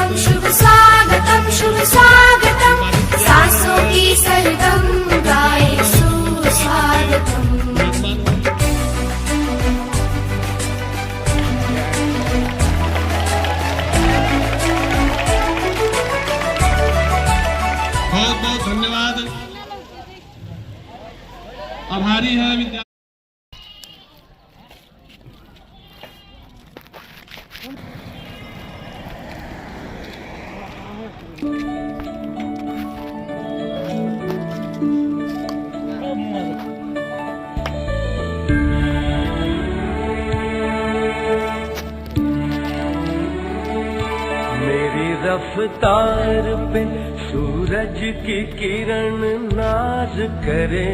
स्वागतम शुभ स्वागतम सांसों की सरगम गाए सुस्वागतम। बहुत बहुत धन्यवाद। आभारी है विद्या मेरी रफ्तार पे सूरज की किरण नाज करे,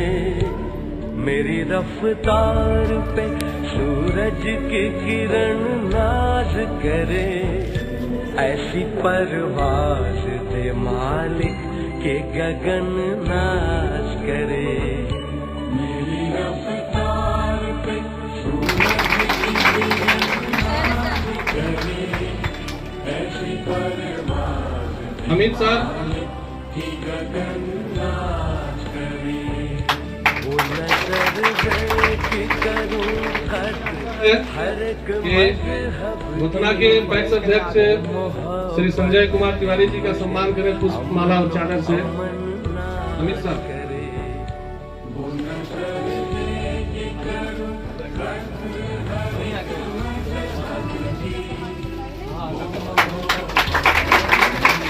मेरी रफ्तार पे सूरज की किरण नाज करे, ऐसी परवाज दे मालिक के गगन नाज करे। मेरी रफ्तार पे सूरज की किरण नाज करे, ऐसी परवाज अमित सर की गगन नाच करे। वो नजर की करूं हर एक घुटना के पैक्स अध्यक्ष श्री संजय कुमार तिवारी जी का सम्मान करें पुष्प माला और चादर से। अमित सर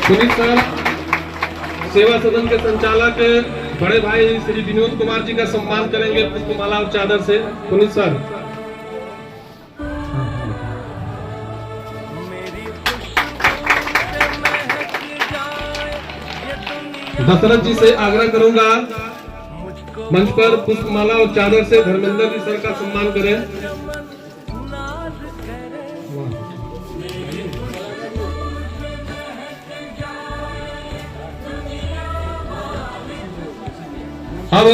पुनीत सर सेवा सदन के संचालक बड़े भाई श्री विनोद कुमार जी का सम्मान करेंगे पुष्पमाला और चादर से। पुनीत सर दशरथ जी से आग्रह करूंगा मंच पर पुष्पमाला और चादर से धर्मेंद्र जी सर का सम्मान करें। अब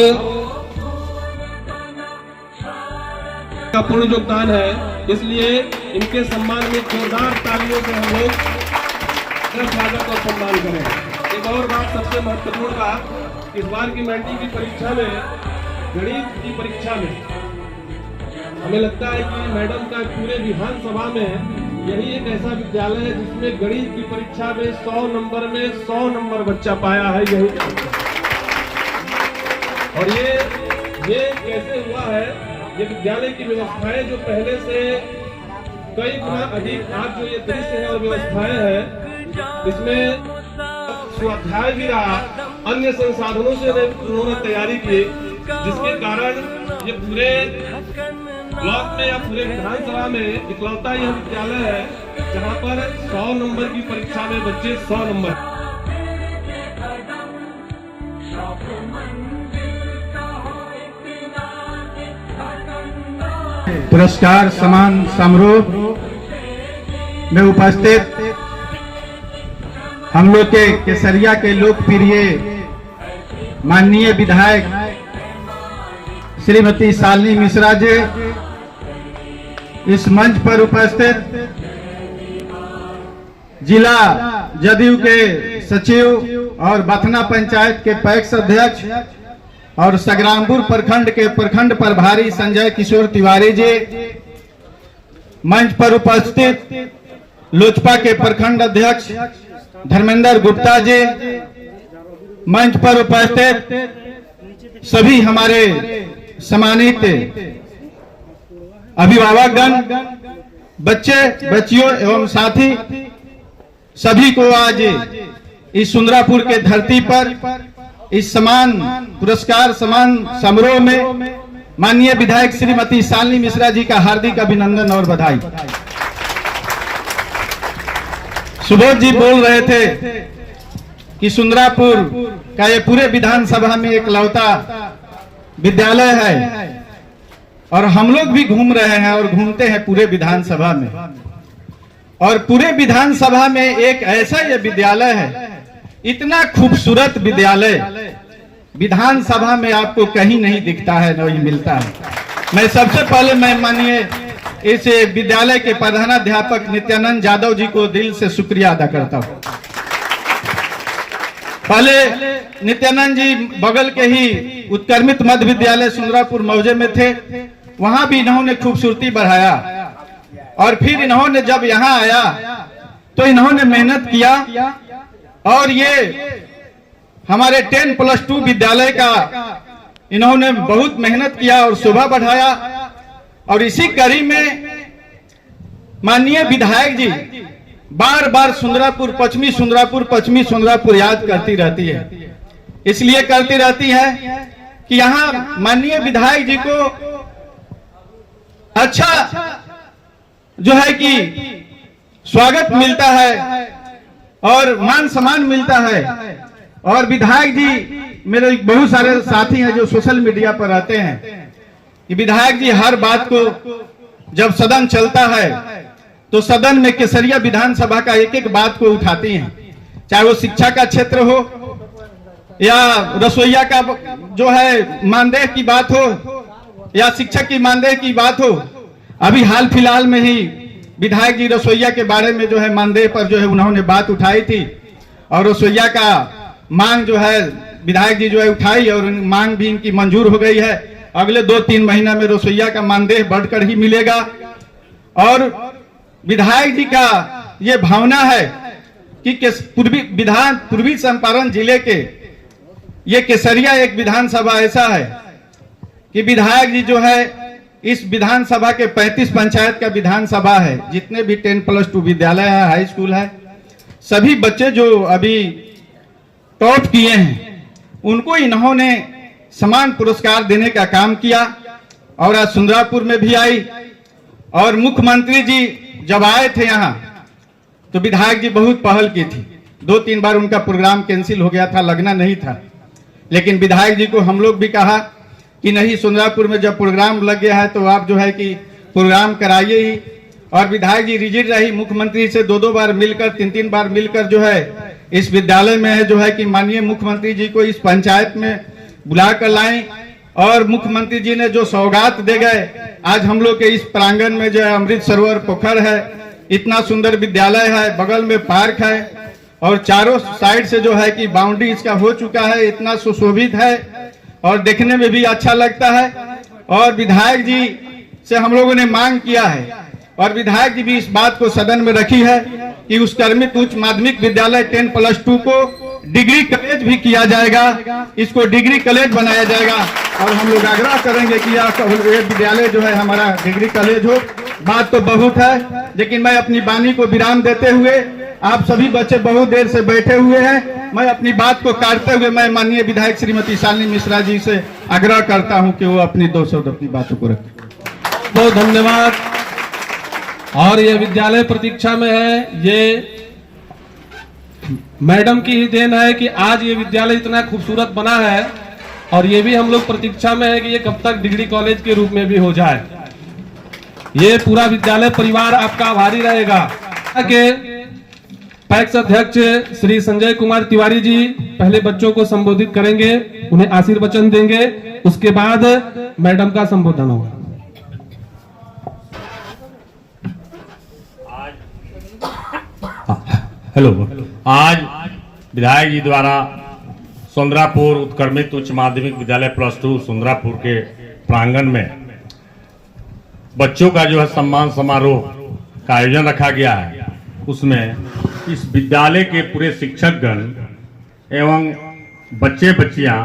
का पूर्ण योगदान है, इसलिए इनके सम्मान में जोरदार तालियों से हम लोग स्वागत और सम्मान करें। एक और बात सबसे महत्वपूर्ण बात, इस बार की मैट्रिक की परीक्षा में, गणित की परीक्षा में हमें लगता है कि मैडम का पूरे विधानसभा में यही एक ऐसा विद्यालय है जिसमें गणित की परीक्षा में 100 नंबर में 100 नंबर बच्चा पाया है। यही और ये कैसे हुआ है, ये विद्यालय की व्यवस्थाएं जो पहले से कई गुना अधिक आज जो ये दृश्य है और व्यवस्थाएं हैं, इसमें स्वाध्याय भी रहा, अन्य संसाधनों से उन्होंने तैयारी की, जिसके कारण ये पूरे ब्लॉक में या पूरे विधानसभा में इकलौता यह विद्यालय है जहां पर 100 नंबर की परीक्षा में बच्चे 100 नंबर। पुरस्कार सम्मान समारोह में उपस्थित हम लोग के केसरिया के लोकप्रिय माननीय विधायक श्रीमती शालिनी मिश्रा जी, इस मंच पर उपस्थित जिला जदयू के सचिव और बथना पंचायत के पैक्स अध्यक्ष और संग्रामपुर प्रखंड के प्रखंड प्रभारी संजय किशोर तिवारी जी, मंच पर उपस्थित लोजपा के प्रखंड अध्यक्ष धर्मेंद्र गुप्ता जी, मंच पर उपस्थित सभी हमारे सम्मानित अभिभावकगण, बच्चे बच्चियों एवं साथी, सभी को आज इस सुंदरापुर के धरती पर इस सम्मान पुरस्कार सम्मान समारोह में माननीय विधायक श्रीमती शालिनी मिश्रा जी का हार्दिक अभिनंदन और बधाई। सुबोध जी बोल रहे थे कि सुंदरापुर का ये पूरे विधानसभा में एक लौता विद्यालय है और हम लोग भी घूम रहे हैं और घूमते हैं पूरे विधानसभा में, और पूरे विधानसभा में एक ऐसा ये विद्यालय है, इतना खूबसूरत विद्यालय विधानसभा में आपको कहीं नहीं दिखता है, नहीं मिलता है। मैं सबसे पहले मैं माननीय इस विद्यालय के प्रधानाध्यापक नित्यानंद यादव जी को दिल से शुक्रिया अदा करता हूं। पहले नित्यानंद जी बगल के ही उत्क्रमित मध्य विद्यालय सुंदरापुर मौजे में थे, वहां भी इन्होंने खूबसूरती बढ़ाया और फिर इन्होंने जब यहाँ आया तो इन्होंने मेहनत किया और ये हमारे 10+2 विद्यालय का इन्होंने बहुत मेहनत किया और शोभा बढ़ाया। और इसी कड़ी में माननीय विधायक जी बार बार सुंदरापुर पश्चिमी सुंदरापुर याद करती रहती है। इसलिए करती रहती है कि यहाँ माननीय विधायक जी को अच्छा जो है कि स्वागत मिलता है और मान सम्मान मिलता है। और विधायक जी मेरे बहुत सारे साथी हैं जो सोशल मीडिया पर रहते हैं कि विधायक जी हर बात को जब सदन चलता है तो सदन में केसरिया विधानसभा का एक एक बात को उठाती हैं, चाहे वो शिक्षा का क्षेत्र हो या रसोईया का जो है मानदेय की बात हो या शिक्षक की मानदेय की बात हो। अभी हाल फिलहाल में ही विधायक जी रसोईया के बारे में जो है मानदेय पर जो है उन्होंने बात उठाई थी और रसोईया का मांग जो है विधायक जी जो है उठाई और मांग भी इनकी मंजूर हो गई है। अगले 2-3 महीना में रसोईया का मानदेय बढ़कर ही मिलेगा। और विधायक जी का ये भावना है कि पूर्वी चंपारण जिले के ये केसरिया एक विधानसभा ऐसा है कि विधायक जी जो है इस विधानसभा के 35 पंचायत का विधानसभा है, जितने भी 10+2 विद्यालय है, हाई स्कूल है, सभी बच्चे जो अभी टॉप किए हैं उनको इन्होंने समान पुरस्कार देने का काम किया। और आज सुंदरापुर में भी आई और मुख्यमंत्री जी जब आए थे यहाँ तो विधायक जी बहुत पहल की थी। 2-3 बार उनका प्रोग्राम कैंसिल हो गया था, लगना नहीं था, लेकिन विधायक जी को हम लोग भी कहा कि नहीं, सुंदरापुर में जब प्रोग्राम लग गया है तो आप जो है कि प्रोग्राम कराइए ही। और विधायक जी रिजिड रही, मुख्यमंत्री से 2-2 बार मिलकर 3-3 बार मिलकर जो है इस विद्यालय में है जो है कि माननीय मुख्यमंत्री जी को इस पंचायत में बुला कर लाए और मुख्यमंत्री जी ने जो सौगात दे गए, आज हम लोग के इस प्रांगण में जो है अमृत सरोवर पोखर है, इतना सुंदर विद्यालय है, बगल में पार्क है और चारों साइड से जो है कि बाउंड्री इसका हो चुका है, इतना सुशोभित है और देखने में भी अच्छा लगता है। और विधायक जी से हम लोगों ने मांग किया है और विधायक जी भी इस बात को सदन में रखी है कि उस कर्मित उच्च माध्यमिक विद्यालय 10+2 को डिग्री कॉलेज भी किया जाएगा, इसको डिग्री कॉलेज बनाया जाएगा। और हम लोग आग्रह करेंगे कि ये विद्यालय जो है हमारा डिग्री कॉलेज हो। बात तो बहुत है, लेकिन मैं अपनी वाणी को विराम देते हुए, आप सभी बच्चे बहुत देर से बैठे हुए हैं, मैं अपनी बात को काटते हुए मैं माननीय विधायक श्रीमती शालिनी मिश्रा जी से आग्रह करता हूं कि वो अपनी 2 शब्द अपनी बातों को रखें। बहुत धन्यवाद। और ये विद्यालय प्रतीक्षा में है, ये मैडम की ही देन है कि आज ये विद्यालय इतना खूबसूरत बना है और ये भी हम लोग प्रतीक्षा में है कि ये कब तक डिग्री कॉलेज के रूप में भी हो जाए। ये पूरा विद्यालय परिवार आपका आभारी रहेगा। के पैक्स अध्यक्ष श्री संजय कुमार तिवारी जी पहले बच्चों को संबोधित करेंगे, उन्हें आशीर्वचन देंगे, उसके बाद मैडम का संबोधन होगा। हेलो, आज विधायक जी द्वारा सुंदरापुर उत्क्रमित उच्च माध्यमिक विद्यालय +2 सुंदरापुर के प्रांगण में बच्चों का जो है सम्मान समारोह का आयोजन रखा गया है। उसमें इस विद्यालय के पूरे शिक्षकगण एवं बच्चे बच्चियां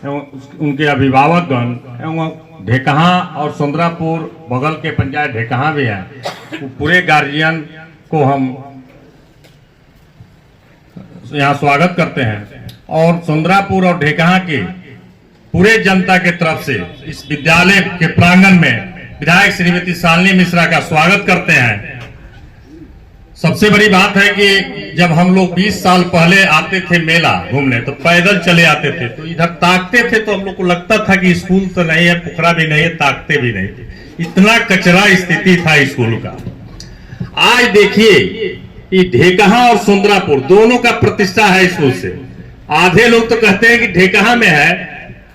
एवं उनके अभिभावकगण एवं ढेकहा और सुंदरापुर बगल के पंचायत ढेकहा भी है, पूरे गार्जियन को हम यहाँ स्वागत करते हैं। और सुंदरापुर और ढेकहा के पूरे जनता के तरफ से इस विद्यालय के प्रांगण में विधायक श्रीमती शालिनी मिश्रा का स्वागत करते हैं। सबसे बड़ी बात है कि जब हम लोग 20 साल पहले आते थे मेला घूमने तो पैदल चले आते थे, तो इधर ताकते थे तो हम लोग को लगता था कि स्कूल तो नहीं है, पोखरा भी नहीं है, ताकते भी नहीं थे, इतना कचरा स्थिति था स्कूल का। आज देखिए ये ढेकहा और सुंदरापुर दोनों का प्रतिष्ठा है स्कूल से। आधे लोग तो कहते हैं कि ढेकहा में है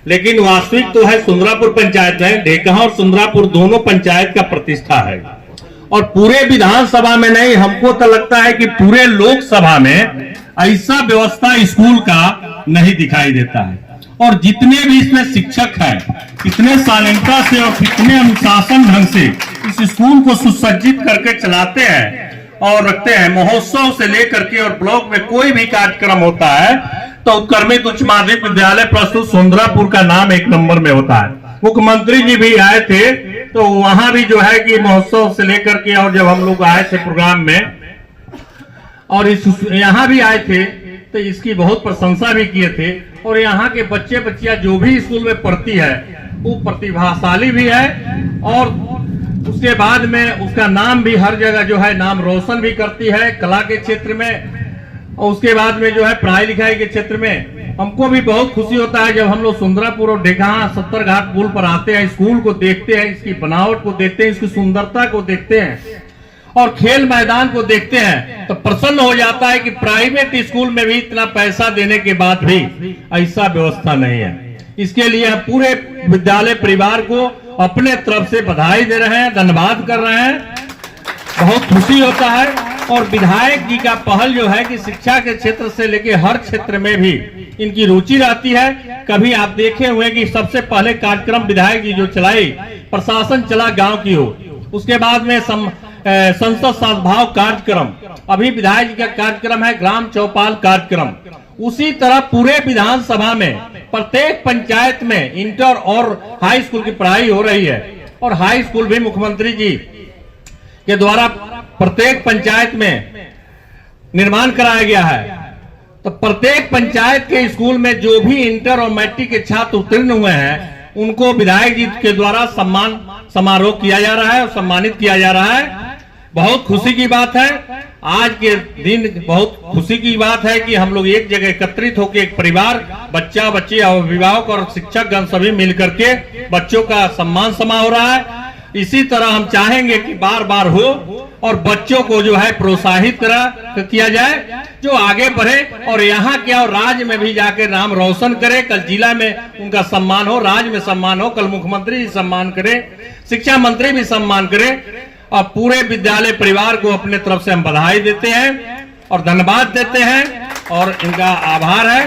लेकिन वास्तविक तो है सुंदरापुर पंचायत में, ढेकहा और सुंदरापुर दोनों पंचायत का प्रतिष्ठा है। और पूरे विधानसभा में नहीं, हमको तो लगता है कि पूरे लोकसभा में ऐसा व्यवस्था स्कूल का नहीं दिखाई देता है। और जितने भी इसमें शिक्षक हैं, कितने शालीनता से और कितने अनुशासन ढंग से इस स्कूल को सुसज्जित करके चलाते हैं और रखते हैं। महोत्सव से लेकर के और ब्लॉक में कोई भी कार्यक्रम होता है तो उत्क्रमित उच्च माध्यमिक विद्यालय प्रस्तुत सुंदरापुर का नाम एक नंबर में होता है। मुख्यमंत्री जी भी आए थे तो वहां भी जो है कि महोत्सव से लेकर के, और जब हम लोग आए थे प्रोग्राम में और यहाँ भी आए थे तो इसकी बहुत प्रशंसा भी किए थे। और यहाँ के बच्चे बच्चियां जो भी स्कूल में पढ़ती है वो प्रतिभाशाली भी है और उसके बाद में उसका नाम भी हर जगह जो है नाम रोशन भी करती है कला के क्षेत्र में। और उसके बाद में जो है पढ़ाई लिखाई के क्षेत्र में हमको भी बहुत खुशी होता है जब हम लोग सुंदरापुर और ढेकहा 70 घाट पुल पर आते हैं, स्कूल को देखते हैं, इसकी बनावट को देखते हैं, इसकी सुंदरता को देखते हैं और खेल मैदान को देखते हैं तो प्रसन्न हो जाता है कि प्राइवेट स्कूल में भी इतना पैसा देने के बाद भी ऐसा व्यवस्था नहीं है। इसके लिए हम पूरे विद्यालय परिवार को अपने तरफ से बधाई दे रहे हैं, धन्यवाद कर रहे हैं। बहुत खुशी होता है। और विधायक जी का पहल जो है कि शिक्षा के क्षेत्र से लेके हर क्षेत्र में भी इनकी रुचि रहती है। कभी आप देखे हुए कि सबसे पहले कार्यक्रम विधायक जी जो चलाई, प्रशासन चला गांव की हो, उसके बाद में संसद सद्भाव कार्यक्रम, अभी विधायक जी का कार्यक्रम है ग्राम चौपाल कार्यक्रम। उसी तरह पूरे विधानसभा में प्रत्येक पंचायत में इंटर और हाई स्कूल की पढ़ाई हो रही है और हाई स्कूल भी मुख्यमंत्री जी के द्वारा प्रत्येक पंचायत में निर्माण कराया गया है। तो प्रत्येक पंचायत के स्कूल में जो भी इंटर और मैट्रिक के छात्र उत्तीर्ण हुए हैं उनको विधायक जी के द्वारा सम्मान समारोह किया जा रहा है और सम्मानित किया जा रहा है। बहुत खुशी की बात है। आज के दिन बहुत खुशी की बात है कि हम लोग एक जगह एकत्रित होकर एक परिवार, बच्चा बच्ची, अभिभावक और शिक्षक गण सभी मिलकर के बच्चों का सम्मान समारोह हो रहा है। इसी तरह हम चाहेंगे कि बार बार हो और बच्चों को जो है प्रोत्साहित किया जाए जो आगे बढ़े और यहाँ के और राज्य में भी जाकर नाम रोशन करे। कल जिला में उनका सम्मान हो, राज्य में सम्मान हो, कल मुख्यमंत्री जी सम्मान करे, शिक्षा मंत्री भी सम्मान करे। और पूरे विद्यालय परिवार को अपने तरफ से हम बधाई देते हैं और धन्यवाद देते हैं और इनका आभार है।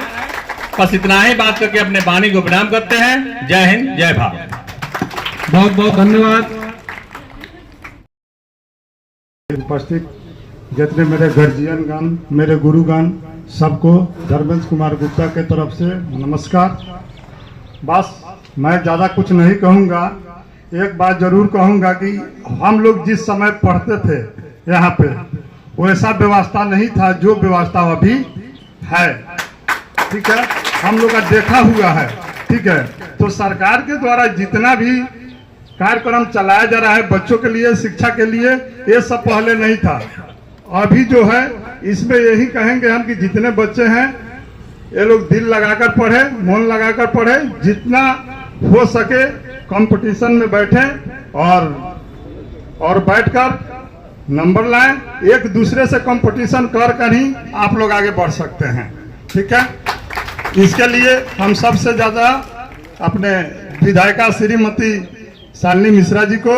बस इतना ही बात करके अपने वाणी को विराम करते हैं। जय हिंद, जय भारत। बहुत बहुत धन्यवाद। उपस्थित जितने मेरे गार्जियनगण, मेरे गुरुगण, सबको धर्मेंद्र कुमार गुप्ता के तरफ से नमस्कार। बस मैं ज़्यादा कुछ नहीं कहूँगा, एक बात जरूर कहूँगा कि हम लोग जिस समय पढ़ते थे यहाँ पे वैसा व्यवस्था नहीं था जो व्यवस्था अभी है। ठीक है, हम लोग का देखा हुआ है। ठीक है, तो सरकार के द्वारा जितना भी कार्यक्रम चलाया जा रहा है बच्चों के लिए, शिक्षा के लिए, ये सब पहले नहीं था। अभी जो है इसमें यही कहेंगे हम कि जितने बच्चे हैं ये लोग दिल लगाकर पढ़े, मन लगाकर पढ़े, जितना हो सके कंपटीशन में बैठे और बैठकर नंबर लाएं। एक दूसरे से कंपटीशन कर ही आप लोग आगे बढ़ सकते हैं। ठीक है, इसके लिए हम सबसे ज़्यादा अपने विधायिका श्रीमती शालिनी मिश्रा जी को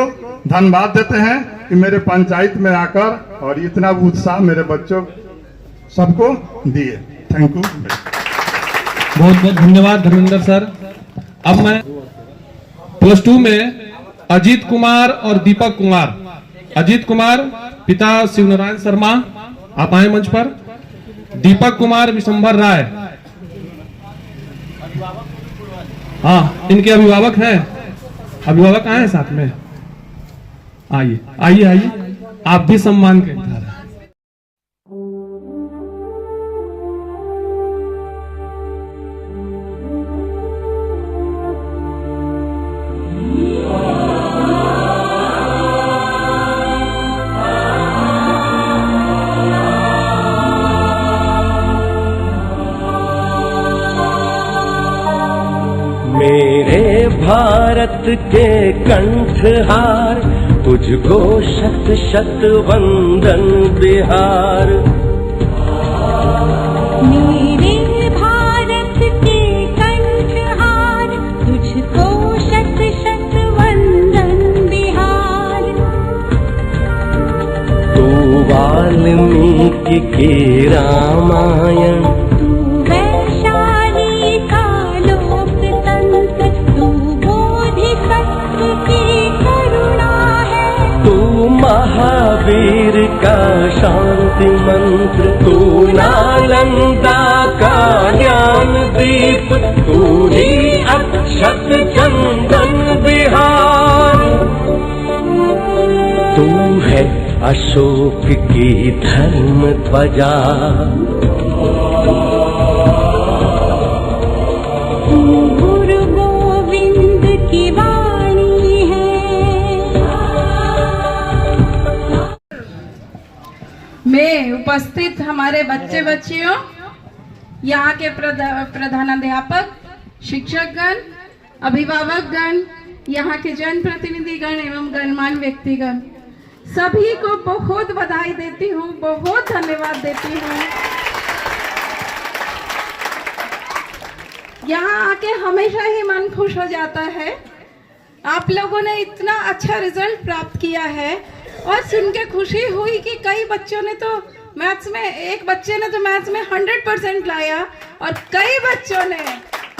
धन्यवाद देते हैं कि मेरे पंचायत में आकर और इतना उत्साह मेरे बच्चों सबको दिए। Thank you. बहुत बहुत धन्यवाद धर्मेंद्र सर। अब मैं +2 में अजीत कुमार और दीपक कुमार, अजीत कुमार पिता शिवनारायण शर्मा, आप आए मंच पर। दीपक कुमार विशंबर राय, हाँ इनके अभिभावक हैं, अभिभावक आए साथ में, आइए आइए आइए, आप भी सम्मान के धारा। मेरे भारत के कंठहार, तुझको शत शत वंदन बिहार। मेरे भारत के कंठहार, वाल्मीकि रामायण। तू वैशाली का लोकतंत्र, तू बोधिसत्व की करुणा है। तू महावीर का शांति मंत्र, तू नालंदा का ज्ञान दीप, तू ही अक्षत चंदन विहार। तू है अशोक की धर्म ध्वजा, तू गुरु गोविंद की वाणी है। में उपस्थित हमारे बच्चे बच्चियों, यहाँ के प्रधानाध्यापक, शिक्षकगण, अभिभावकगण, यहाँ के जनप्रतिनिधिगण एवं गणमान्य व्यक्तिगण, सभी को बहुत बधाई देती हूँ, बहुत धन्यवाद देती हूँ। यहाँ आके हमेशा ही मन खुश हो जाता है। आप लोगों ने इतना अच्छा रिजल्ट प्राप्त किया है और सुन के खुशी हुई कि कई बच्चों ने तो मैथ्स में, एक बच्चे ने तो मैथ्स में 100% लाया और कई बच्चों ने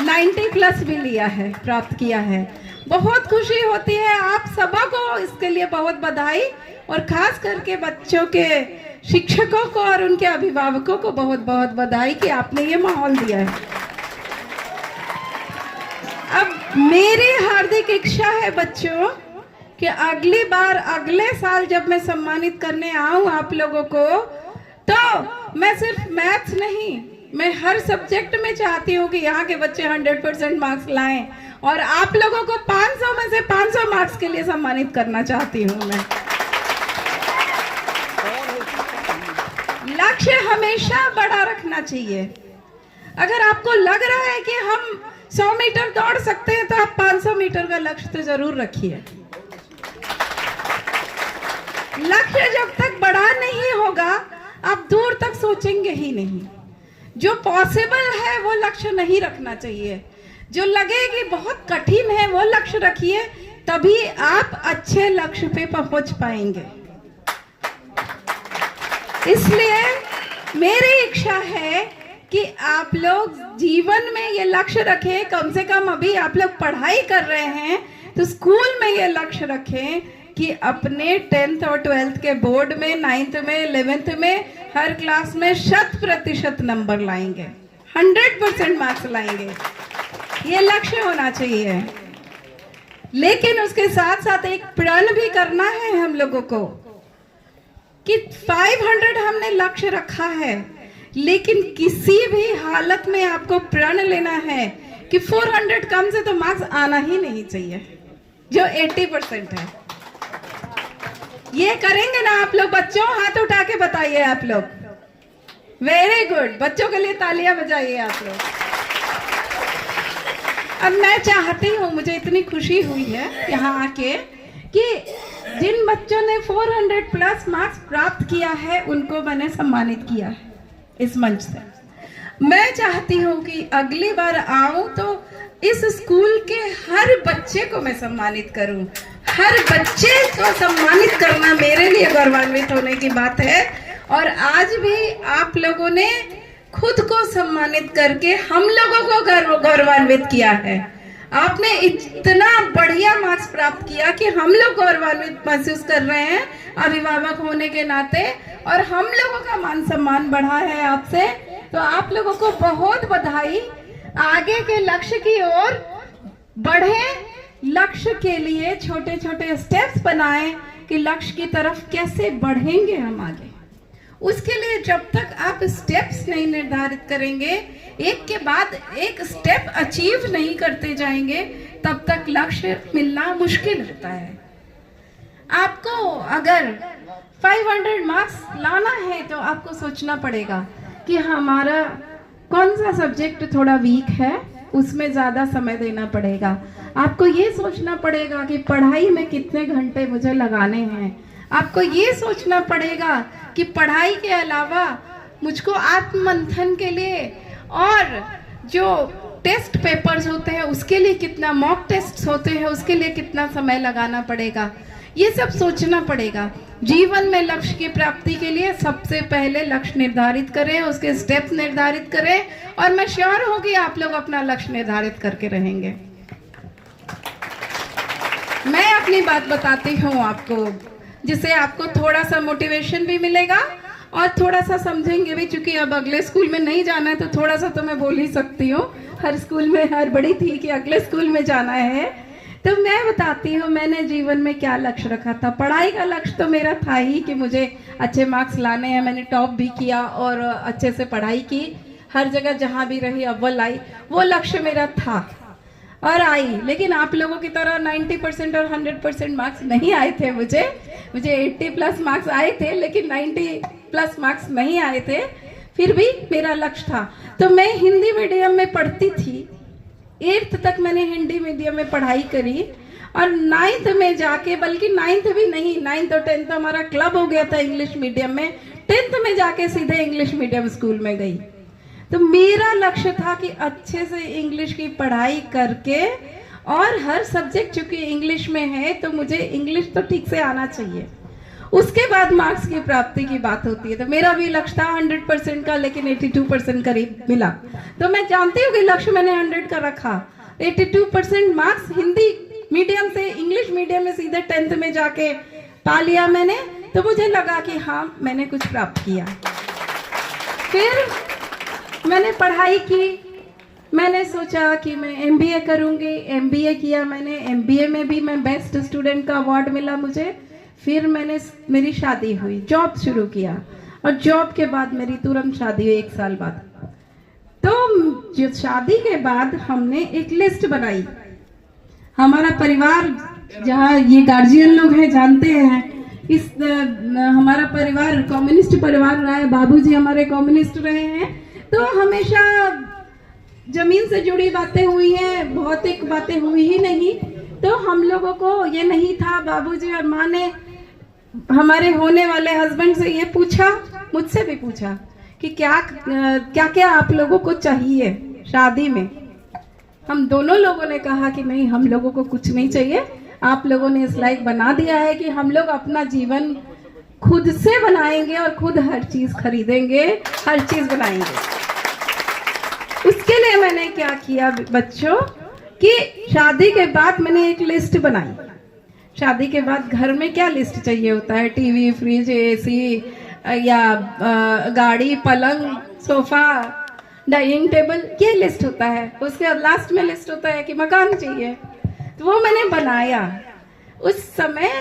90+ भी लिया है, प्राप्त किया है। बहुत खुशी होती है। आप सबको इसके लिए बहुत बधाई और खास करके बच्चों के शिक्षकों को और उनके अभिभावकों को बहुत बहुत बधाई कि आपने ये माहौल दिया है। अब मेरी हार्दिक इच्छा है बच्चों कि अगली बार, अगले साल जब मैं सम्मानित करने आऊं आप लोगों को, तो मैं सिर्फ मैथ्स नहीं, मैं हर सब्जेक्ट में चाहती हूँ कि यहाँ के बच्चे 100% मार्क्स लाएं और आप लोगों को 500 में से 500 मार्क्स के लिए सम्मानित करना चाहती हूँ मैं। लक्ष्य हमेशा बड़ा रखना चाहिए। अगर आपको लग रहा है कि हम 100 मीटर दौड़ सकते हैं तो आप 500 मीटर का लक्ष्य तो जरूर रखिए। लक्ष्य जब तक बड़ा नहीं होगा आप दूर तक सोचेंगे ही नहीं। जो पॉसिबल है वो लक्ष्य नहीं रखना चाहिए। जो लगे कि बहुत कठिन है वो लक्ष्य रखिए, तभी आप अच्छे लक्ष्य पे पहुंच पाएंगे। इसलिए मेरी इच्छा है कि आप लोग जीवन में ये लक्ष्य रखें। कम से कम अभी आप लोग पढ़ाई कर रहे हैं तो स्कूल में ये लक्ष्य रखें कि अपने 10th और 12th के बोर्ड में, 9th में, 11th में हर क्लास में 100% नंबर लाएंगे, 100% मार्क्स लाएंगे। ये लक्ष्य होना चाहिए। लेकिन उसके साथ साथ एक प्रण भी करना है हम लोगों को कि 500 हमने लक्ष्य रखा है, लेकिन किसी भी हालत में आपको प्रण लेना है कि 400 कम से तो मार्क्स आना ही नहीं चाहिए, जो 80% है। ये करेंगे ना आप लोग? बच्चों हाथ उठा के बताइए आप लोग। वेरी गुड, बच्चों के लिए तालियां बजाइए आप लोग। अब मैं चाहती हूँ, मुझे इतनी खुशी हुई है यहाँ आके कि जिन बच्चों ने 400+ मार्क्स प्राप्त किया है उनको मैंने सम्मानित किया है इस मंच से। मैं चाहती हूँ कि अगली बार आऊं तो इस स्कूल के हर बच्चे को मैं सम्मानित करूं। हर बच्चे को सम्मानित करना मेरे लिए गौरवान्वित होने की बात है। और आज भी आप लोगों ने खुद को सम्मानित करके हम लोगों को गौरवान्वित किया है। आपने इतना बढ़िया मार्क्स प्राप्त किया कि हम लोग गौरवान्वित महसूस कर रहे हैं अभिभावक होने के नाते, और हम लोगों का मान सम्मान बढ़ा है आपसे। तो आप लोगों को बहुत बधाई। आगे के लक्ष्य की ओर बढ़े, लक्ष्य के लिए छोटे छोटे स्टेप्स बनाएं कि लक्ष्य की तरफ कैसे बढ़ेंगे हम आगे। उसके लिए जब तक आप स्टेप्स नहीं निर्धारित करेंगे, एक के बाद एक स्टेप अचीव नहीं करते जाएंगे, तब तक लक्ष्य मिलना मुश्किल होता है। आपको अगर 500 मार्क्स लाना है तो आपको सोचना पड़ेगा कि हमारा कौन सा सब्जेक्ट थोड़ा वीक है, उसमें ज़्यादा समय देना पड़ेगा। आपको ये सोचना पड़ेगा कि पढ़ाई में कितने घंटे मुझे लगाने हैं। आपको ये सोचना पड़ेगा कि पढ़ाई के अलावा मुझको आत्ममंथन के लिए और जो टेस्ट पेपर्स होते हैं उसके लिए कितना, मॉक टेस्ट होते हैं उसके लिए कितना समय लगाना पड़ेगा। ये सब सोचना पड़ेगा। जीवन में लक्ष्य की प्राप्ति के लिए सबसे पहले लक्ष्य निर्धारित करें, उसके स्टेप निर्धारित करें, और मैं श्योर हूं कि आप लोग अपना लक्ष्य निर्धारित करके रहेंगे। मैं अपनी बात बताती हूँ आपको, जिससे आपको थोड़ा सा मोटिवेशन भी मिलेगा और थोड़ा सा समझेंगे भी, क्योंकि अब अगले स्कूल में नहीं जाना है तो थोड़ा सा तो मैं बोल ही सकती हूँ। हर स्कूल में हर बड़ी थी कि अगले स्कूल में जाना है। तो मैं बताती हूँ मैंने जीवन में क्या लक्ष्य रखा था। पढ़ाई का लक्ष्य तो मेरा था ही कि मुझे अच्छे मार्क्स लाने हैं। मैंने टॉप भी किया और अच्छे से पढ़ाई की, हर जगह जहाँ भी रही अव्वल आई, वो लक्ष्य मेरा था और आई। लेकिन आप लोगों की तरह 90% और 100% मार्क्स नहीं आए थे। मुझे 80+ मार्क्स आए थे, लेकिन 90+ मार्क्स नहीं आए थे। फिर भी मेरा लक्ष्य था। तो मैं हिंदी मीडियम में पढ़ती थी, 8th तक मैंने हिंदी मीडियम में पढ़ाई करी और 9th में जाके, बल्कि 9th भी नहीं, 9th और 10th हमारा क्लब हो गया था इंग्लिश मीडियम में। 10th में जाके सीधे इंग्लिश मीडियम स्कूल में गई। तो मेरा लक्ष्य था कि अच्छे से इंग्लिश की पढ़ाई करके, और हर सब्जेक्ट चूंकि इंग्लिश में है तो मुझे इंग्लिश तो ठीक से आना चाहिए, उसके बाद मार्क्स की प्राप्ति की बात होती है। तो मेरा भी लक्ष्य था 100% का, लेकिन 82% करीब मिला। तो मैं जानती हूँ कि लक्ष्य मैंने 100 का रखा। 82% मार्क्स हिंदी मीडियम से इंग्लिश मीडियम में सीधे 10th में जाके पा लिया मैंने। तो मुझे लगा कि हाँ, मैंने कुछ प्राप्त किया। फिर मैंने पढ़ाई की, मैंने सोचा कि मैं MBA करूँगी। MBA किया मैंने। MBA में भी मैं बेस्ट स्टूडेंट का अवार्ड मिला मुझे। फिर मेरी शादी हुई, जॉब शुरू किया, और जॉब के बाद मेरी तुरंत शादी हुई 1 साल बाद। तो जो शादी के बाद हमने एक लिस्ट बनाई। हमारा परिवार, जहाँ ये गार्जियन लोग हैं जानते हैं, हमारा परिवार कम्युनिस्ट परिवार रहा है। बाबूजी हमारे कम्युनिस्ट रहे हैं। तो हमेशा जमीन से जुड़ी बातें हुई हैं, भौतिक बातें हुई ही नहीं। तो हम लोगों को ये नहीं था। बाबूजी और माँ ने हमारे होने वाले हस्बैंड से ये पूछा, मुझसे भी पूछा कि क्या क्या आप लोगों को चाहिए शादी में। हम दोनों लोगों ने कहा कि नहीं, हम लोगों को कुछ नहीं चाहिए। आप लोगों ने इस लायक बना दिया है कि हम लोग अपना जीवन खुद से बनाएंगे और खुद हर चीज खरीदेंगे, हर चीज बनाएंगे। उसके लिए मैंने क्या किया बच्चों, कि शादी के बाद मैंने एक लिस्ट बनाई। शादी के बाद घर में क्या लिस्ट चाहिए होता है, टीवी, फ्रिज, AC या गाड़ी, पलंग, सोफा, डाइनिंग टेबल, ये लिस्ट होता है। उसके लास्ट में लिस्ट होता है कि मकान चाहिए। तो वो मैंने बनाया। उस समय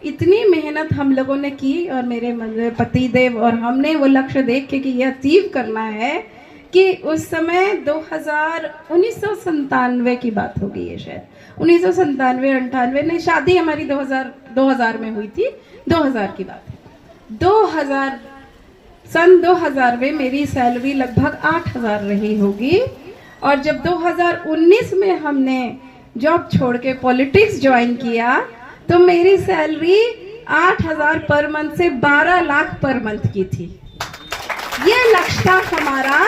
इतनी मेहनत हम लोगों ने की, और मेरे पति देव और हमने वो लक्ष्य देख के कि ये अचीव करना है, कि उस समय 1997 की बात होगी ये शायद, 1997-98 नहीं, शादी हमारी 2000 में हुई थी। 2000 की बात है। सन 2000 में मेरी सैलरी लगभग 8000 रही होगी। और जब 2019 में हमने जॉब छोड़ के पॉलिटिक्स ज्वाइन किया, तो मेरी सैलरी 8000 पर मंथ से 12 लाख पर मंथ की थी। ये लक्ष्य था हमारा।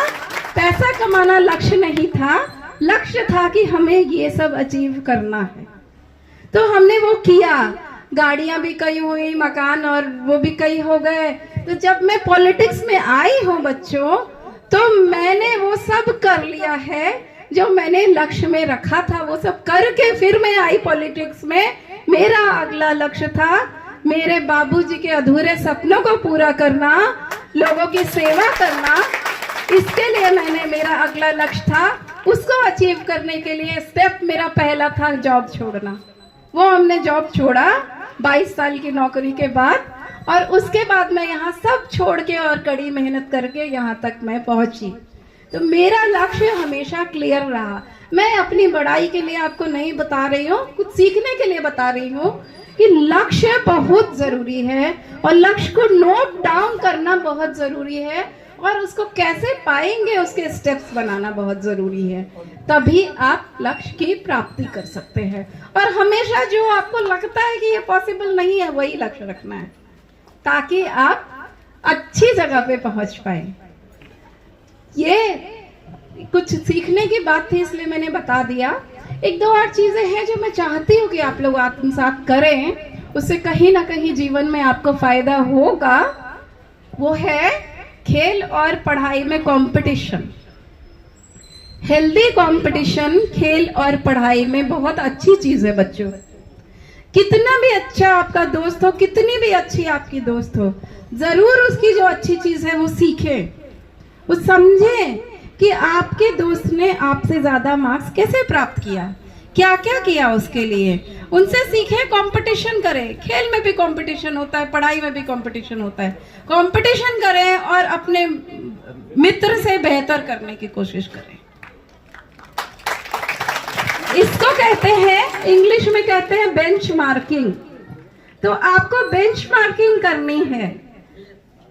पैसा कमाना लक्ष्य नहीं था, लक्ष्य था कि हमें ये सब अचीव करना है। तो हमने वो किया। गाड़ियां भी कई हुई, मकान और वो भी कई हो गए। तो जब मैं पॉलिटिक्स में आई हूँ बच्चों, तो मैंने वो सब कर लिया है जो मैंने लक्ष्य में रखा था। वो सब करके फिर मैं आई पॉलिटिक्स में। मेरा अगला लक्ष्य था मेरे बाबूजी के अधूरे सपनों को पूरा करना, लोगों की सेवा करना। इसके लिए मेरा अगला लक्ष्य था। उसको अचीव करने के लिए स्टेप मेरा पहला था जॉब छोड़ना। वो हमने जॉब छोड़ा 22 साल की नौकरी के बाद, और उसके बाद मैं यहाँ सब छोड़ के और कड़ी मेहनत करके यहाँ तक मैं पहुंची। तो मेरा लक्ष्य हमेशा क्लियर रहा। मैं अपनी बड़ाई के लिए आपको नहीं बता रही हूँ, कुछ सीखने के लिए बता रही हूँ कि लक्ष्य बहुत जरूरी है, और लक्ष्य को नोट डाउन करना बहुत जरूरी है, और उसको कैसे पाएंगे उसके स्टेप्स बनाना बहुत जरूरी है। तभी आप लक्ष्य की प्राप्ति कर सकते हैं। और हमेशा जो आपको लगता है कि ये पॉसिबल नहीं है, वही लक्ष्य रखना है, ताकि आप अच्छी जगह पे पहुंच पाए। ये कुछ सीखने की बात थी, इसलिए मैंने बता दिया। 1-2 और चीजें हैं जो मैं चाहती हूँ कि आप लोग आत्मसात करें, उससे कहीं ना कहीं जीवन में आपको फायदा होगा, वो है खेल और पढ़ाई में कंपटीशन। हेल्दी कंपटीशन खेल और पढ़ाई में बहुत अच्छी चीज है बच्चों। कितना भी अच्छा आपका दोस्त हो, कितनी भी अच्छी आपकी दोस्त हो, जरूर उसकी जो अच्छी चीज है वो सीखे, वो समझे कि आपके दोस्त ने आपसे ज्यादा मार्क्स कैसे प्राप्त किया, क्या क्या किया उसके लिए, उनसे सीखे, कंपटीशन करें। खेल में भी कंपटीशन होता है, पढ़ाई में भी कंपटीशन होता है। कंपटीशन करें और अपने मित्र से बेहतर करने की कोशिश करें। इसको कहते हैं, इंग्लिश में कहते हैं बेंचमार्किंग। तो आपको बेंचमार्किंग करनी है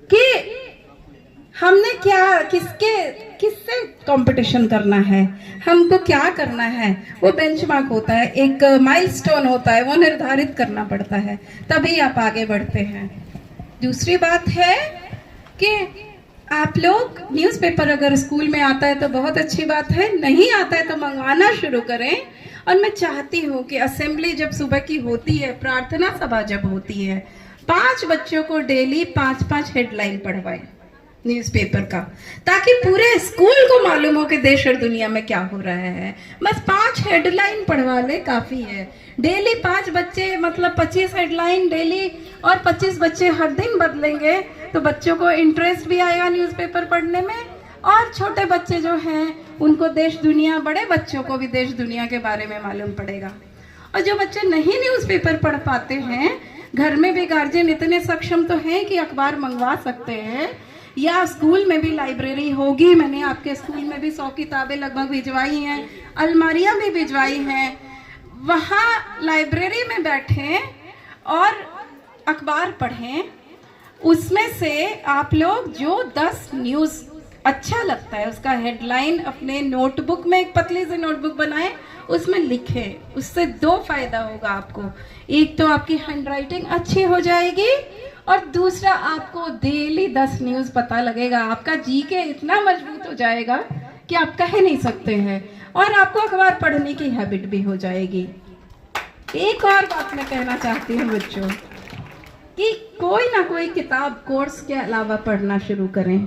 कि हमने क्या, किससे कंपटीशन करना है, हमको क्या करना है। वो बेंचमार्क होता है, एक माइलस्टोन होता है, वो निर्धारित करना पड़ता है, तभी आप आगे बढ़ते हैं। दूसरी बात है कि आप लोग न्यूज़पेपर अगर स्कूल में आता है तो बहुत अच्छी बात है, नहीं आता है तो मंगवाना शुरू करें। और मैं चाहती हूँ कि असेंबली जब सुबह की होती है, प्रार्थना सभा जब होती है, 5 बच्चों को डेली 5-5 हेडलाइन पढ़वाएं न्यूज़पेपर का, ताकि पूरे स्कूल को मालूम हो कि देश और दुनिया में क्या हो रहा है। बस 5 हेडलाइन पढ़वा ले, काफी है। डेली 5 बच्चे मतलब 25 हेडलाइन डेली, और 25 बच्चे हर दिन बदलेंगे तो बच्चों को इंटरेस्ट भी आएगा न्यूज़पेपर पढ़ने में, और छोटे बच्चे जो हैं उनको देश दुनिया, बड़े बच्चों को भी देश दुनिया के बारे में मालूम पड़ेगा। और जो बच्चे नहीं न्यूज़पेपर पढ़ पाते हैं, घर में भी गार्जियन इतने सक्षम तो हैं कि अखबार मंगवा सकते हैं, या स्कूल में भी लाइब्रेरी होगी। मैंने आपके स्कूल में भी 100 किताबें लगभग भिजवाई हैं, अलमारियां भी भिजवाई हैं। वहाँ लाइब्रेरी में बैठें और अखबार पढ़ें। उसमें से आप लोग जो 10 न्यूज़ अच्छा लगता है उसका हेडलाइन अपने नोटबुक में, एक पतली सी नोटबुक बनाएं, उसमें लिखें। उससे 2 फायदा होगा आपको। एक तो आपकी हैंडराइटिंग अच्छी हो जाएगी, और दूसरा आपको डेली 10 न्यूज़ पता लगेगा। आपका जीके इतना मजबूत हो जाएगा कि आप कह नहीं सकते हैं, और आपको अखबार पढ़ने की हैबिट भी हो जाएगी। एक और बात मैं कहना चाहती हूँ बच्चों, कि कोई ना कोई किताब कोर्स के अलावा पढ़ना शुरू करें।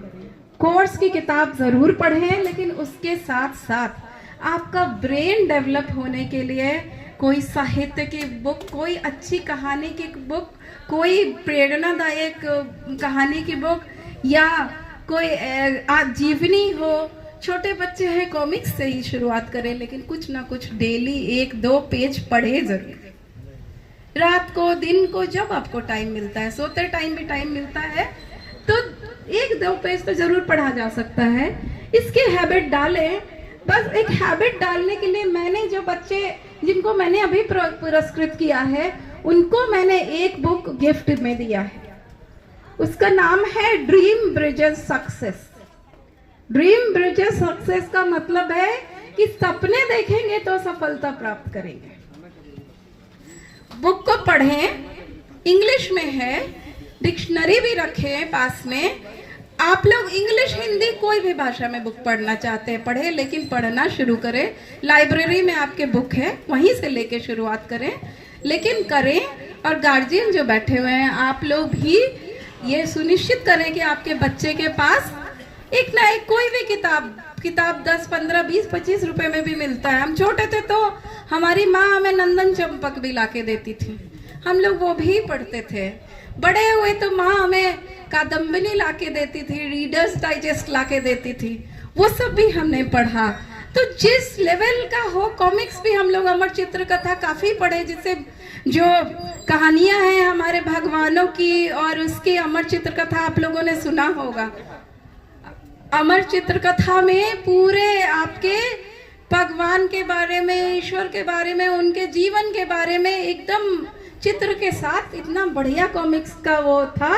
कोर्स की किताब जरूर पढ़ें, लेकिन उसके साथ साथ आपका ब्रेन डेवलप होने के लिए कोई साहित्य की बुक, कोई अच्छी कहानी की बुक, कोई प्रेरणादायक कहानी की बुक, या कोई आजीवनी हो। छोटे बच्चे हैं, कॉमिक्स से ही शुरुआत करें, लेकिन कुछ ना कुछ डेली 1-2 पेज पढ़े जरूर। रात को, दिन को, जब आपको टाइम मिलता है, सोते टाइम भी टाइम मिलता है, तो 1-2 पेज तो जरूर पढ़ा जा सकता है। इसकी हैबिट डालें। बस एक हैबिट डालने के लिए मैंने जो बच्चे जिनको मैंने अभी पुरस्कृत किया है, उनको मैंने एक बुक गिफ्ट में दिया है। उसका नाम है dream bridges success. Dream bridges success का मतलब है कि सपने देखेंगे तो सफलता प्राप्त करेंगे। बुक को पढ़ें, इंग्लिश में है, डिक्शनरी भी रखें पास में। आप लोग इंग्लिश, हिंदी, कोई भी भाषा में बुक पढ़ना चाहते हैं पढ़ें, लेकिन पढ़ना शुरू करें। लाइब्रेरी में आपके बुक है, वहीं से लेके शुरुआत करें, लेकिन करें। और गार्जियन जो बैठे हुए हैं, आप लोग भी ये सुनिश्चित करें कि आपके बच्चे के पास एक ना एक कोई भी किताब 10, 15, 20, 25 रुपए में भी मिलता है। हम छोटे थे तो हमारी माँ हमें नंदन चंपक भी लाके देती थी, हम लोग वो भी पढ़ते थे। बड़े हुए तो माँ हमें कादम्बिनी लाके देती थी, रीडर्स डाइजेस्ट लाके देती थी, वो सब भी हमने पढ़ा। तो जिस लेवल का हो, कॉमिक्स भी हम लोग अमर चित्र कथा काफी पढ़े, जिससे जो कहानियां हैं हमारे भगवानों की, और उसकी अमर चित्र कथा आप लोगों ने सुना होगा। अमर चित्र कथा में पूरे आपके भगवान के बारे में, ईश्वर के बारे में, उनके जीवन के बारे में एकदम चित्र के साथ इतना बढ़िया कॉमिक्स का वो था,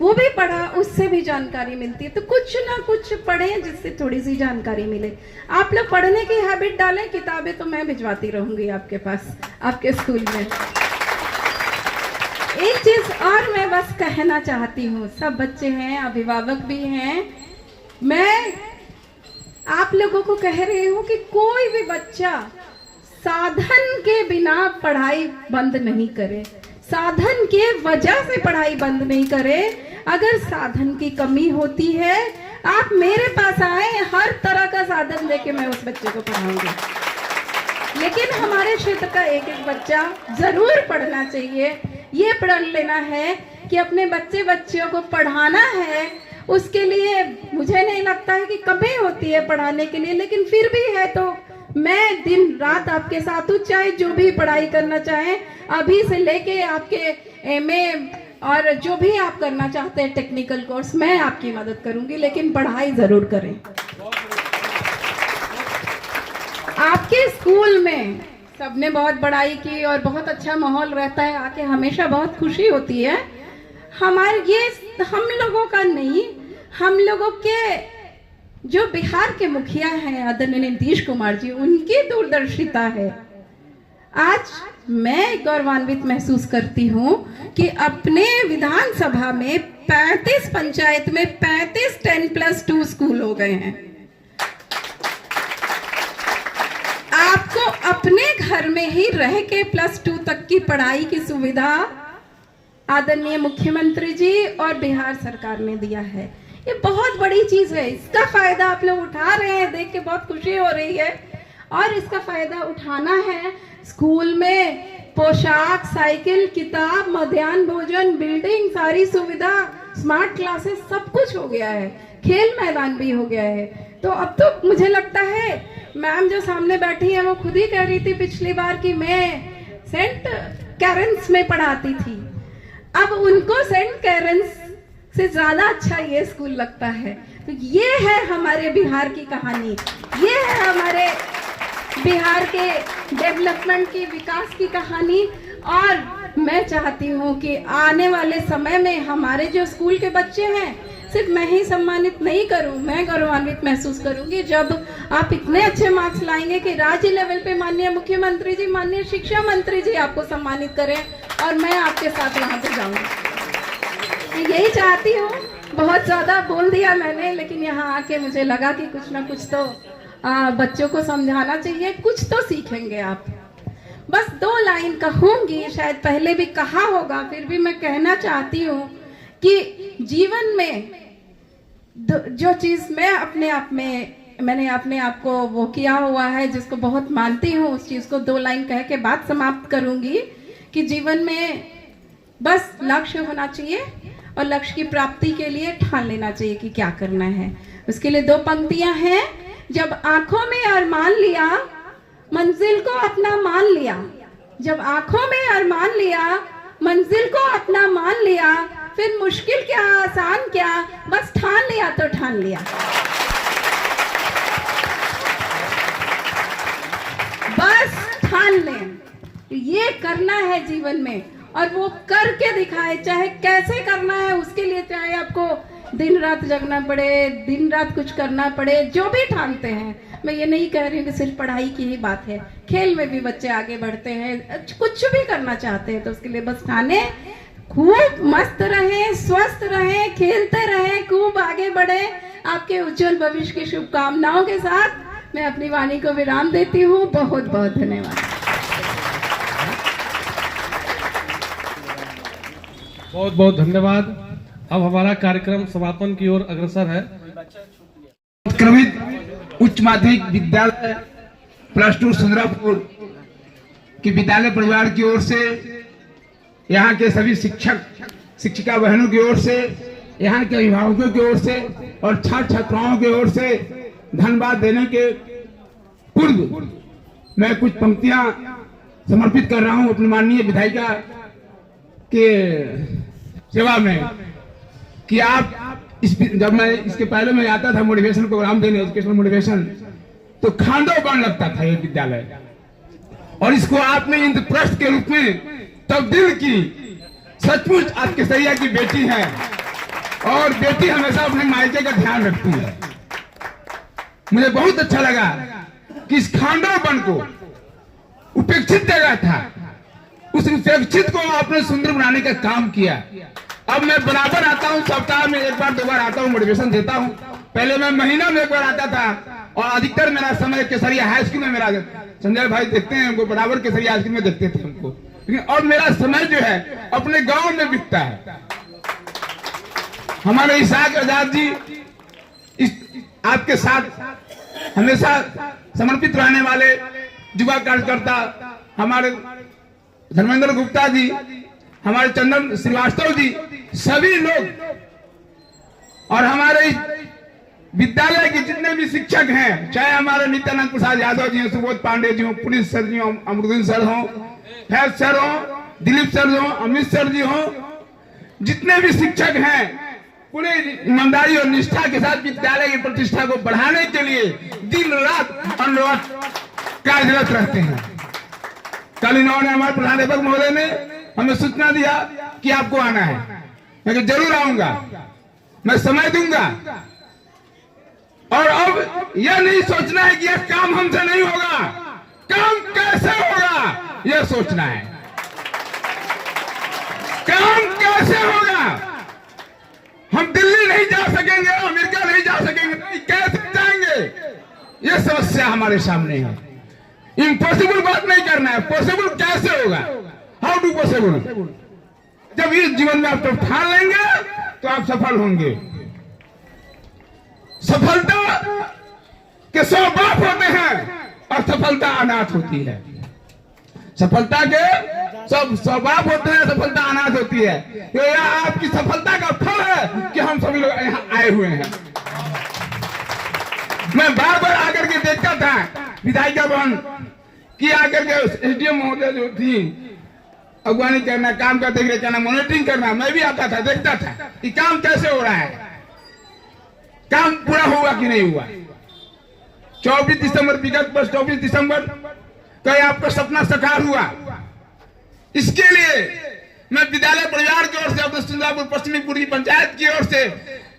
वो भी पढ़ा, उससे भी जानकारी मिलती है। तो कुछ ना कुछ पढ़ें जिससे थोड़ी सी जानकारी मिले। आप लोग पढ़ने की हैबिट डालें। किताबें तो मैं भिजवाती रहूंगी आपके पास, आपके स्कूल में। एक चीज और मैं बस कहना चाहती हूँ, सब बच्चे हैं, अभिभावक भी हैं, मैं आप लोगों को कह रही हूँ कि कोई भी बच्चा साधन के बिना पढ़ाई बंद नहीं करे। साधन के वजह से पढ़ाई बंद नहीं करें। अगर साधन की कमी होती है, आप मेरे पास आए, हर तरह का साधन देके मैं उस बच्चे को पढ़ाऊंगी। लेकिन हमारे क्षेत्र का एक एक बच्चा जरूर पढ़ना चाहिए। ये पढ़ लेना है कि अपने बच्चियों को पढ़ाना है। उसके लिए मुझे नहीं लगता है कि कमी होती है पढ़ाने के लिए, लेकिन फिर भी है तो मैं दिन रात आपके साथ हूँ। चाहे जो भी पढ़ाई करना चाहें, अभी से लेके आपके MA और जो भी आप करना चाहते हैं टेक्निकल कोर्स, मैं आपकी मदद करूंगी, लेकिन पढ़ाई जरूर करें। आपके स्कूल में सबने बहुत पढ़ाई की और बहुत अच्छा माहौल रहता है, आके हमेशा बहुत खुशी होती है। हमारे ये हम लोगों का नहीं, हम लोगों के जो बिहार के मुखिया हैं आदरणीय नीतीश कुमार जी, उनकी दूरदर्शिता है। आज मैं गौरवान्वित महसूस करती हूँ कि अपने विधानसभा में 35 पंचायत में 35 10+2 स्कूल हो गए हैं। आपको अपने घर में ही रह के +2 तक की पढ़ाई की सुविधा आदरणीय मुख्यमंत्री जी और बिहार सरकार ने दिया है। ये बहुत बड़ी चीज है। इसका फायदा आप लोग उठा रहे हैं, देख के बहुत खुशी हो रही है। और इसका फायदा उठाना है। स्कूल में पोशाक, साइकिल, किताब, मध्याह्न भोजन, बिल्डिंग, सारी सुविधा, स्मार्ट क्लासेस, सब कुछ हो गया है। खेल मैदान भी हो गया है। तो अब तो मुझे लगता है मैम जो सामने बैठी है वो खुद ही कह रही थी पिछली बार कि मैं सेंट कैरेंस में पढ़ाती थी। अब उनको सेंट कैरेंस से ज्यादा अच्छा ये स्कूल लगता है। तो ये है हमारे बिहार की कहानी, ये है हमारे बिहार के डेवलपमेंट की, विकास की कहानी। और मैं चाहती हूँ कि आने वाले समय में हमारे जो स्कूल के बच्चे हैं, सिर्फ मैं ही सम्मानित नहीं करूँ, मैं गौरवान्वित महसूस करूंगी जब आप इतने अच्छे मार्क्स लाएंगे कि राज्य लेवल पे माननीय मुख्यमंत्री जी, माननीय शिक्षा मंत्री जी आपको सम्मानित करें और मैं आपके साथ वहां पे जाऊंगी। यही चाहती हूँ। बहुत ज्यादा बोल दिया मैंने, लेकिन यहाँ आके मुझे लगा कि कुछ ना कुछ तो बच्चों को समझाना चाहिए, कुछ तो सीखेंगे आप। बस 2 लाइन कहूंगी, शायद पहले भी कहा होगा, फिर भी मैं कहना चाहती हूँ कि जीवन में जो चीज मैं मैंने अपने आप को वो किया हुआ है, जिसको बहुत मानती हूँ, उस चीज को 2 लाइन कह के बात समाप्त करूंगी कि जीवन में बस लक्ष्य होना चाहिए और लक्ष्य की प्राप्ति के लिए ठान लेना चाहिए कि क्या करना है। उसके लिए 2 पंक्तियां हैं। जब आंखों में अरमान लिया, मंजिल को अपना मान लिया। जब आंखों में अरमान लिया, मंजिल को अपना मान लिया, फिर मुश्किल क्या आसान क्या, बस ठान लिया तो ठान लिया। बस ठान लें, ये करना है जीवन में और वो करके दिखाए। चाहे कैसे करना है उसके लिए, चाहे आपको दिन रात जगना पड़े, दिन रात कुछ करना पड़े, जो भी ठानते हैं। मैं ये नहीं कह रही हूँ कि सिर्फ पढ़ाई की ही बात है, खेल में भी बच्चे आगे बढ़ते हैं, कुछ भी करना चाहते हैं तो उसके लिए बस ठाने, खूब मस्त रहें, स्वस्थ रहें, खेलते रहें, खूब आगे बढ़े। आपके उज्जवल भविष्य की शुभकामनाओं के साथ मैं अपनी वाणी को विराम देती हूँ। बहुत बहुत धन्यवाद। बहुत बहुत धन्यवाद। अब हमारा कार्यक्रम समापन की ओर अग्रसर है। उत्क्रमित उच्च माध्यमिक विद्यालय +2 सुंदरापुर की विद्यालय परिवार की ओर से, यहाँ के सभी शिक्षक शिक्षिका बहनों की ओर से, यहाँ के अभिभावकों की ओर से और छात्र छात्राओं की ओर से धन्यवाद देने के पूर्व मैं कुछ पंक्तियां समर्पित कर रहा हूं अपनी माननीय विधायिका के सेवा में कि आप जब मैं इसके पहले मैं आता था मोटिवेशन प्रोग्राम देने, एजुकेशनल मोटिवेशन, तो खांडोपन लगता था ये विद्यालय, और इसको आपने इंद्रप्रस्थ के रूप में तब्दील की। सचमुच आप केसरिया की बेटी है और बेटी हमेशा अपने मायके का ध्यान रखती है। मुझे बहुत अच्छा लगा कि इस खांडोपन को उपेक्षित जगह था, उस उपेक्षित को आपने सुंदर बनाने का काम किया। अब मैं बराबर आता हूँ, सप्ताह में 1 बार 2 बार आता हूँ, मोटिवेशन देता हूँ। पहले मैं महीना में 1 बार आता था और अधिकतर मेरा समय केसरिया हाई स्कूल में, मेरा संजय भाई देखते हैं हमको, बराबर केसरिया हाई स्कूल में देखते थे हमको। लेकिन और मेरा समय जो है अपने गांव में बीतता है। हमारे इसाक आजाद जी इस आपके साथ हमेशा समर्पित रहने वाले युवा कार्यकर्ता, हमारे धर्मेंद्र गुप्ता जी, हमारे चंदन श्रीवास्तव जी, सभी लोग और हमारे विद्यालय के जितने भी शिक्षक हैं, चाहे हमारे नित्यानंद प्रसाद यादव जी हो, सुबोध पांडे जी हो, पुलिस सर जी हो, अमरुद्दीन सर हो, फैज सर हो, दिलीप सर हो, अमित सर जी हो, जितने भी शिक्षक हैं पूरे ईमानदारी और निष्ठा के साथ विद्यालय की प्रतिष्ठा को बढ़ाने के लिए दिन रात अनवरत कार्यरत रहते हैं। कल इन्होंने हमारे प्रधानाध्यापक महोदय ने हमें सूचना दिया कि आपको आना है। मैं कहा जरूर आऊंगा, मैं समय दूंगा। और अब यह नहीं सोचना है कि यह काम हमसे नहीं होगा, काम कैसे होगा यह सोचना है। काम कैसे होगा? हम दिल्ली नहीं जा सकेंगे, अमेरिका नहीं जा सकेंगे, नहीं कैसे जाएंगे? यह समस्या हमारे सामने है। इम्पॉसिबल बात नहीं करना है, पॉसिबल कैसे होगा? How do possible? जब इस जीवन में आप ठान लेंगे तो आप सफल होंगे। सफलता के 100 बाप होते हैं और सफलता अनाथ होती है। सफलता के सब 100 बाप होते हैं, सफलता अनाथ होती है। तो यह आपकी सफलता का फल है कि हम सभी लोग यहाँ आए हुए हैं। मैं बार बार आकर के देखता था विधायिका भवन की, आकर के एसडीएम महोदय जो थी अगवानी करना, काम का देख रेख करना, मॉनिटरिंग करना, मैं भी आता था, देखता था कि काम कैसे हो रहा है, काम पूरा हुआ कि नहीं हुआ। 24 दिसंबर विगत वर्ष 24 दिसंबर कहीं आपका सपना साकार हुआ? इसके लिए मैं विद्यालय परिवार की ओर से, अपने सुंदरपुर पश्चिमी पूर्वी पंचायत की ओर से,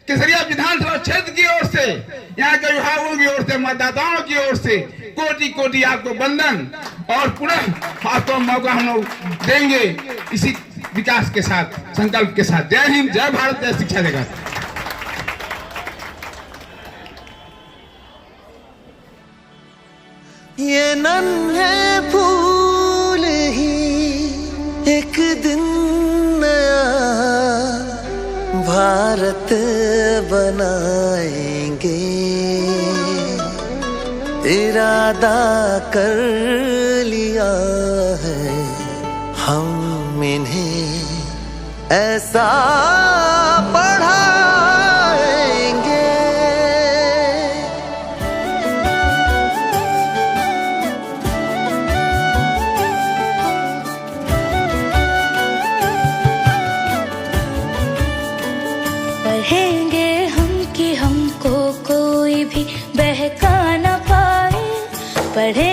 केसरिया विधानसभा क्षेत्र की ओर से, यहाँ के विभागों की ओर से, मतदाताओं की ओर से कोटि कोटि आपको वंदन और पुनः आपको मौका हम लोग देंगे इसी विकास के साथ, संकल्प के साथ। जय हिंद, जय भारत, जय शिक्षा जगत। ये नन्हे फूल ही एक दिन नया भारत बनाएंगे, इरादा कर लिया है हम इन्हें ऐसा पढ़ाएंगे। पढ़ेंगे हम कि हमको कोई भी बहका न पाए, पढ़े